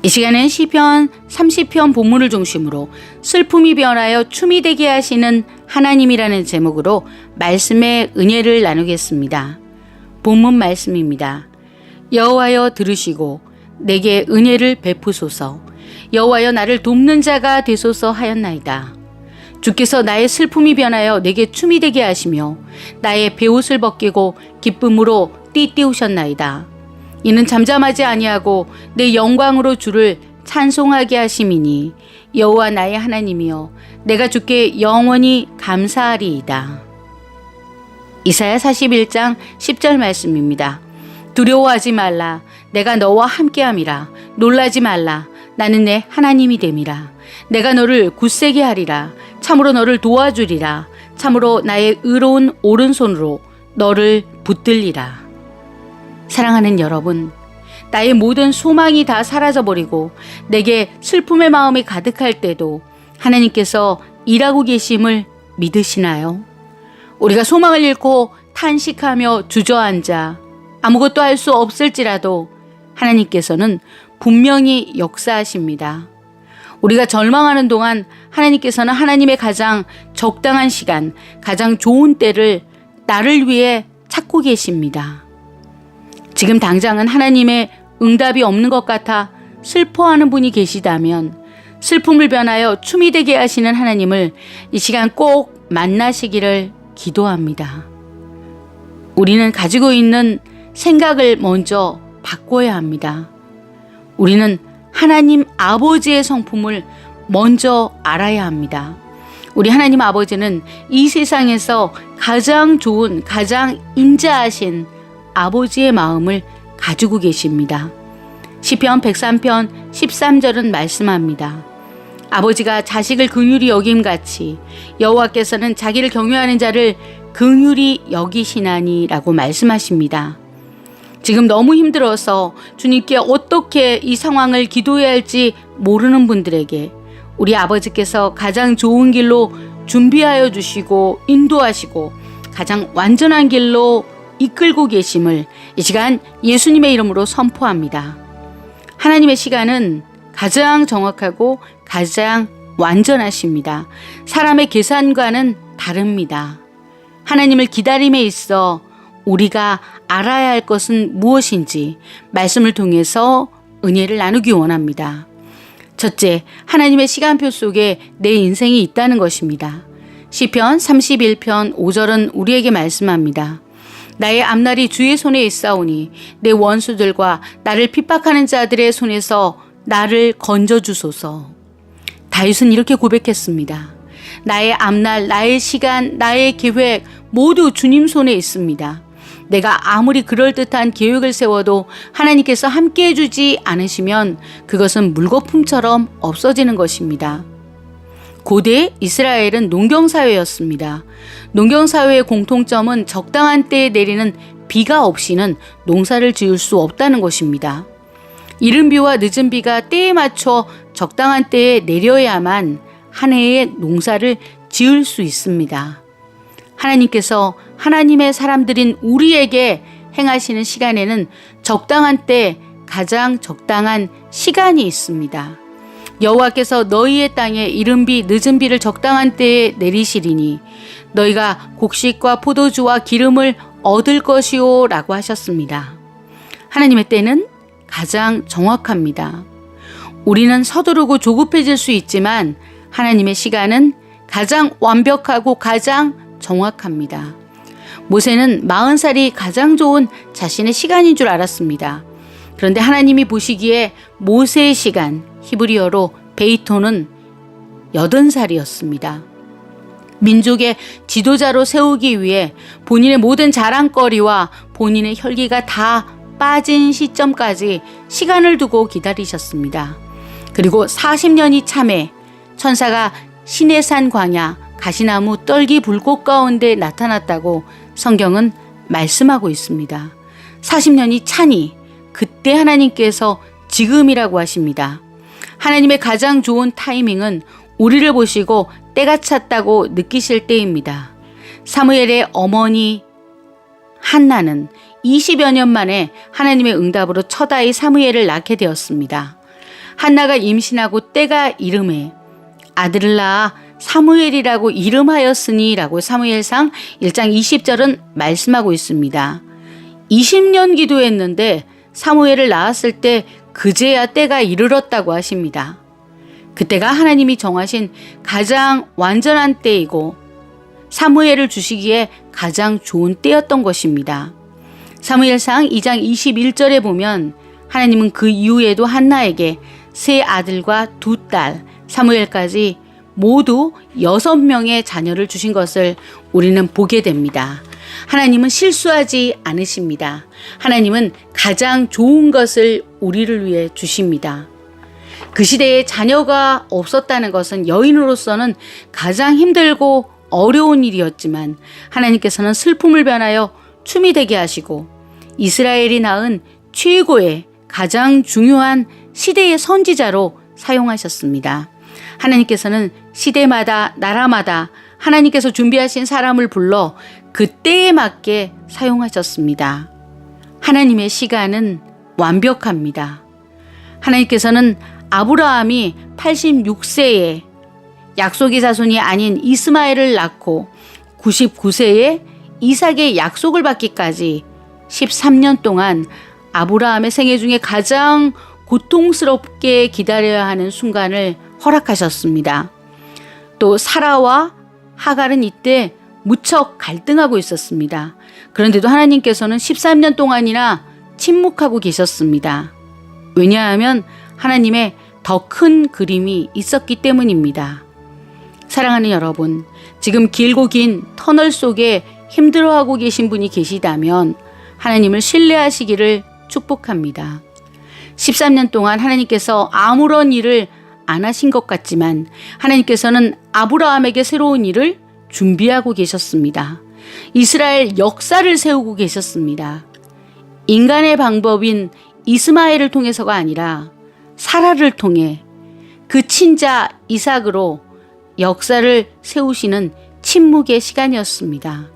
이 시간은 시편 30편 본문을 중심으로 슬픔이 변하여 춤이 되게 하시는 하나님이라는 제목으로 말씀의 은혜를 나누겠습니다. 본문 말씀입니다. 여호와여 들으시고 내게 은혜를 베푸소서. 여호와여 나를 돕는 자가 되소서 하였나이다. 주께서 나의 슬픔이 변하여 내게 춤이 되게 하시며 나의 베옷을 벗기고 기쁨으로 띠띠우셨나이다. 이는 잠잠하지 아니하고 내 영광으로 주를 찬송하게 하심이니 여호와 나의 하나님이여 내가 주께 영원히 감사하리이다. 이사야 41장 10절 말씀입니다. 두려워하지 말라. 내가 너와 함께함이라. 놀라지 말라. 나는 내 하나님이 됨이라. 내가 너를 굳세게 하리라. 참으로 너를 도와주리라. 참으로 나의 의로운 오른손으로 너를 붙들리라. 사랑하는 여러분, 나의 모든 소망이 다 사라져버리고 내게 슬픔의 마음이 가득할 때도 하나님께서 일하고 계심을 믿으시나요? 우리가 소망을 잃고 탄식하며 주저앉아 아무것도 할 수 없을지라도 하나님께서는 분명히 역사하십니다. 우리가 절망하는 동안 하나님께서는 하나님의 가장 적당한 시간, 가장 좋은 때를 나를 위해 찾고 계십니다. 지금 당장은 하나님의 응답이 없는 것 같아 슬퍼하는 분이 계시다면 슬픔을 변하여 춤이 되게 하시는 하나님을 이 시간 꼭 만나시기를 기도합니다. 우리는 가지고 있는 생각을 먼저 바꿔야 합니다. 우리는 하나님 아버지의 성품을 먼저 알아야 합니다. 우리 하나님 아버지는 이 세상에서 가장 좋은, 가장 인자하신 아버지의 마음을 가지고 계십니다. 시편 103편 13절은 말씀합니다. 아버지가 자식을 긍휼히 여김같이 여호와께서는 자기를 경외하는 자를 긍휼히 여기시나니 라고 말씀하십니다. 지금 너무 힘들어서 주님께 어떻게 이 상황을 기도해야 할지 모르는 분들에게 우리 아버지께서 가장 좋은 길로 준비하여 주시고 인도하시고 가장 완전한 길로 이끌고 계심을 이 시간 예수님의 이름으로 선포합니다. 하나님의 시간은 가장 정확하고 가장 완전하십니다. 사람의 계산과는 다릅니다. 하나님을 기다림에 있어 우리가 알아야 할 것은 무엇인지 말씀을 통해서 은혜를 나누기 원합니다. 첫째, 하나님의 시간표 속에 내 인생이 있다는 것입니다. 시편 31편 5절은 우리에게 말씀합니다. 나의 앞날이 주의 손에 있사오니 내 원수들과 나를 핍박하는 자들의 손에서 나를 건져주소서. 다윗은 이렇게 고백했습니다. 나의 앞날, 나의 시간, 나의 계획 모두 주님 손에 있습니다. 내가 아무리 그럴듯한 계획을 세워도 하나님께서 함께해 주지 않으시면 그것은 물거품처럼 없어지는 것입니다. 고대 이스라엘은 농경사회였습니다. 농경사회의 공통점은 적당한 때에 내리는 비가 없이는 농사를 지을 수 없다는 것입니다. 이른 비와 늦은 비가 때에 맞춰 적당한 때에 내려야만 한 해의 농사를 지을 수 있습니다. 하나님께서 하나님의 사람들인 우리에게 행하시는 시간에는 적당한 때 가장 적당한 시간이 있습니다. 여호와께서 너희의 땅에 이른 비 늦은 비를 적당한 때에 내리시리니 너희가 곡식과 포도주와 기름을 얻을 것이오 라고 하셨습니다. 하나님의 때는 가장 정확합니다. 우리는 서두르고 조급해질 수 있지만 하나님의 시간은 가장 완벽하고 가장 정확합니다. 모세는 40살이 가장 좋은 자신의 시간인 줄 알았습니다. 그런데 하나님이 보시기에 모세의 시간, 히브리어로 베이토는 80살이었습니다. 민족의 지도자로 세우기 위해 본인의 모든 자랑거리와 본인의 혈기가 다 빠진 시점까지 시간을 두고 기다리셨습니다. 그리고 40년이 참에 천사가 시내산 광야 가시나무 떨기 불꽃 가운데 나타났다고 성경은 말씀하고 있습니다. 40년이 차니 그때 하나님께서 지금이라고 하십니다. 하나님의 가장 좋은 타이밍은 우리를 보시고 때가 찼다고 느끼실 때입니다. 사무엘의 어머니 한나는 20여 년 만에 하나님의 응답으로 첫 아이 사무엘을 낳게 되었습니다. 한나가 임신하고 때가 이름에 아들을 낳아 사무엘이라고 이름하였으니 라고 사무엘상 1장 20절은 말씀하고 있습니다. 20년 기도했는데 사무엘을 낳았을 때 그제야 때가 이르렀다고 하십니다. 그때가 하나님이 정하신 가장 완전한 때이고 사무엘을 주시기에 가장 좋은 때였던 것입니다. 사무엘상 2장 21절에 보면 하나님은 그 이후에도 한나에게 세 아들과 두 딸, 사무엘까지 모두 6명의 자녀를 주신 것을 우리는 보게 됩니다. 하나님은 실수하지 않으십니다. 하나님은 가장 좋은 것을 우리를 위해 주십니다. 그 시대에 자녀가 없었다는 것은 여인으로서는 가장 힘들고 어려운 일이었지만 하나님께서는 슬픔을 변하여 춤이 되게 하시고 이스라엘이 낳은 최고의 가장 중요한 시대의 선지자로 사용하셨습니다. 하나님께서는 시대마다 나라마다 하나님께서 준비하신 사람을 불러 그 때에 맞게 사용하셨습니다. 하나님의 시간은 완벽합니다. 하나님께서는 아브라함이 86세에 약속의 자손이 아닌 이스마엘을 낳고 99세에 이삭의 약속을 받기까지 13년 동안 아브라함의 생애 중에 가장 고통스럽게 기다려야 하는 순간을 허락하셨습니다. 또 사라와 하갈은 이때 무척 갈등하고 있었습니다. 그런데도 하나님께서는 13년 동안이나 침묵하고 계셨습니다. 왜냐하면 하나님의 더 큰 그림이 있었기 때문입니다. 사랑하는 여러분, 지금 길고 긴 터널 속에 힘들어하고 계신 분이 계시다면 하나님을 신뢰하시기를 축복합니다. 13년 동안 하나님께서 아무런 일을 안 하신 것 같지만 하나님께서는 아브라함에게 새로운 일을 준비하고 계셨습니다. 이스라엘 역사를 세우고 계셨습니다. 인간의 방법인 이스마엘을 통해서가 아니라 사라를 통해 그 친자 이삭으로 역사를 세우시는 침묵의 시간이었습니다.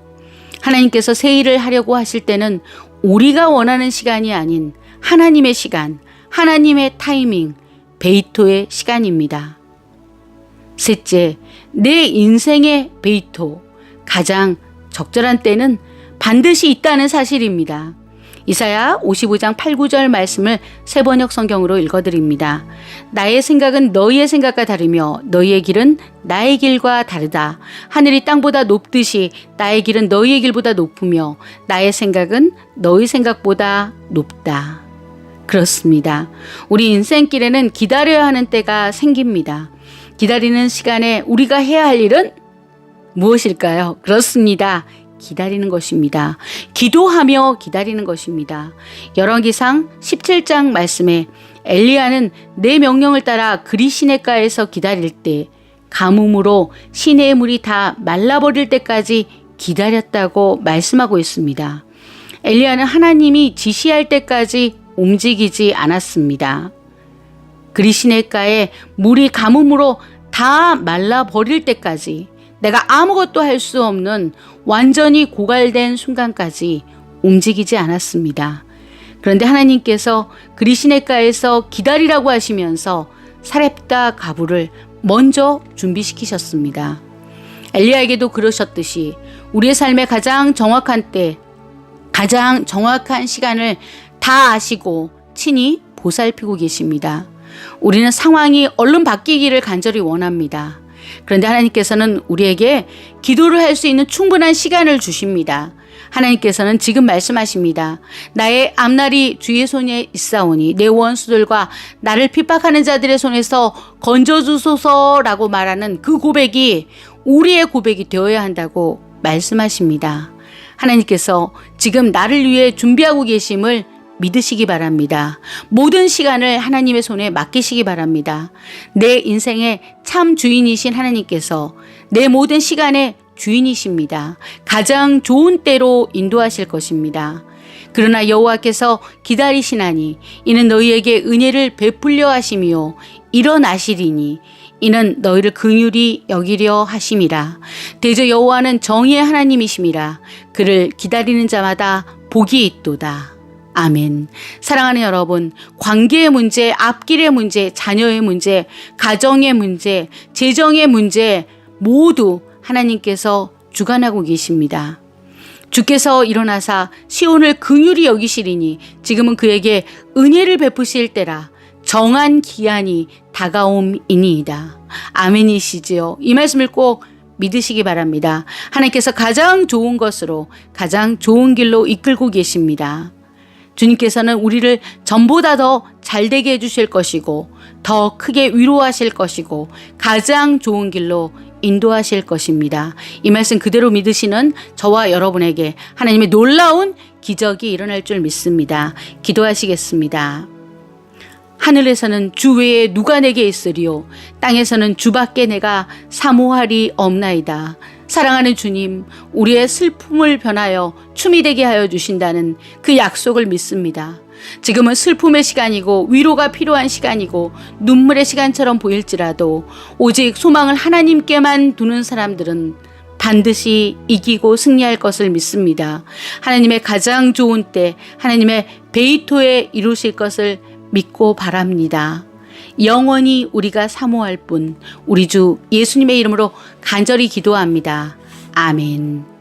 하나님께서 새 일을 하려고 하실 때는 우리가 원하는 시간이 아닌 하나님의 시간, 하나님의 타이밍, 베이토의 시간입니다. 셋째, 내 인생의 베이토, 가장 적절한 때는 반드시 있다는 사실입니다. 이사야 55장 8, 9절 말씀을 새번역 성경으로 읽어드립니다. 나의 생각은 너희의 생각과 다르며 너희의 길은 나의 길과 다르다. 하늘이 땅보다 높듯이 나의 길은 너희의 길보다 높으며 나의 생각은 너희 생각보다 높다. 그렇습니다. 우리 인생길에는 기다려야 하는 때가 생깁니다. 기다리는 시간에 우리가 해야 할 일은 무엇일까요? 그렇습니다. 기다리는 것입니다. 기도하며 기다리는 것입니다. 열왕기상 17장 말씀에 엘리야는 내 명령을 따라 그리 시냇가에서 기다릴 때 가뭄으로 시내의 물이 다 말라버릴 때까지 기다렸다고 말씀하고 있습니다. 엘리야는 하나님이 지시할 때까지 움직이지 않았습니다. 그리 시냇가에 물이 가뭄으로 다 말라버릴 때까지 내가 아무것도 할 수 없는 완전히 고갈된 순간까지 움직이지 않았습니다. 그런데 하나님께서 그리 시냇가에서 기다리라고 하시면서 사렙다 가부를 먼저 준비시키셨습니다. 엘리야에게도 그러셨듯이 우리의 삶의 가장 정확한 때, 가장 정확한 시간을 다 아시고 친히 보살피고 계십니다. 우리는 상황이 얼른 바뀌기를 간절히 원합니다. 그런데 하나님께서는 우리에게 기도를 할 수 있는 충분한 시간을 주십니다. 하나님께서는 지금 말씀하십니다. 나의 앞날이 주의 손에 있사오니 내 원수들과 나를 핍박하는 자들의 손에서 건져주소서라고 말하는 그 고백이 우리의 고백이 되어야 한다고 말씀하십니다. 하나님께서 지금 나를 위해 준비하고 계심을 믿으시기 바랍니다. 모든 시간을 하나님의 손에 맡기시기 바랍니다. 내 인생의 참 주인이신 하나님께서 내 모든 시간의 주인이십니다. 가장 좋은 때로 인도하실 것입니다. 그러나 여호와께서 기다리시나니 이는 너희에게 은혜를 베풀려 하심이요 일어나시리니 이는 너희를 긍휼히 여기려 하심이라. 대저 여호와는 정의의 하나님이심이라. 그를 기다리는 자마다 복이 있도다. 아멘. 사랑하는 여러분, 관계의 문제, 앞길의 문제, 자녀의 문제, 가정의 문제, 재정의 문제 모두 하나님께서 주관하고 계십니다. 주께서 일어나사 시온을 긍휼히 여기시리니 지금은 그에게 은혜를 베푸실 때라. 정한 기한이 다가옴이니이다. 아멘이시지요. 이 말씀을 꼭 믿으시기 바랍니다. 하나님께서 가장 좋은 것으로 가장 좋은 길로 이끌고 계십니다. 주님께서는 우리를 전보다 더 잘되게 해주실 것이고 더 크게 위로하실 것이고 가장 좋은 길로 인도하실 것입니다. 이 말씀 그대로 믿으시는 저와 여러분에게 하나님의 놀라운 기적이 일어날 줄 믿습니다. 기도하시겠습니다. 하늘에서는 주 외에 누가 내게 있으리요 땅에서는 주밖에 내가 사모하리 없나이다. 사랑하는 주님, 우리의 슬픔을 변하여 춤이 되게 하여 주신다는 그 약속을 믿습니다. 지금은 슬픔의 시간이고 위로가 필요한 시간이고 눈물의 시간처럼 보일지라도 오직 소망을 하나님께만 두는 사람들은 반드시 이기고 승리할 것을 믿습니다. 하나님의 가장 좋은 때 하나님의 베이토에 이루실 것을 믿고 바랍니다. 영원히 우리가 사모할 분 우리 주 예수님의 이름으로 간절히 기도합니다. 아멘.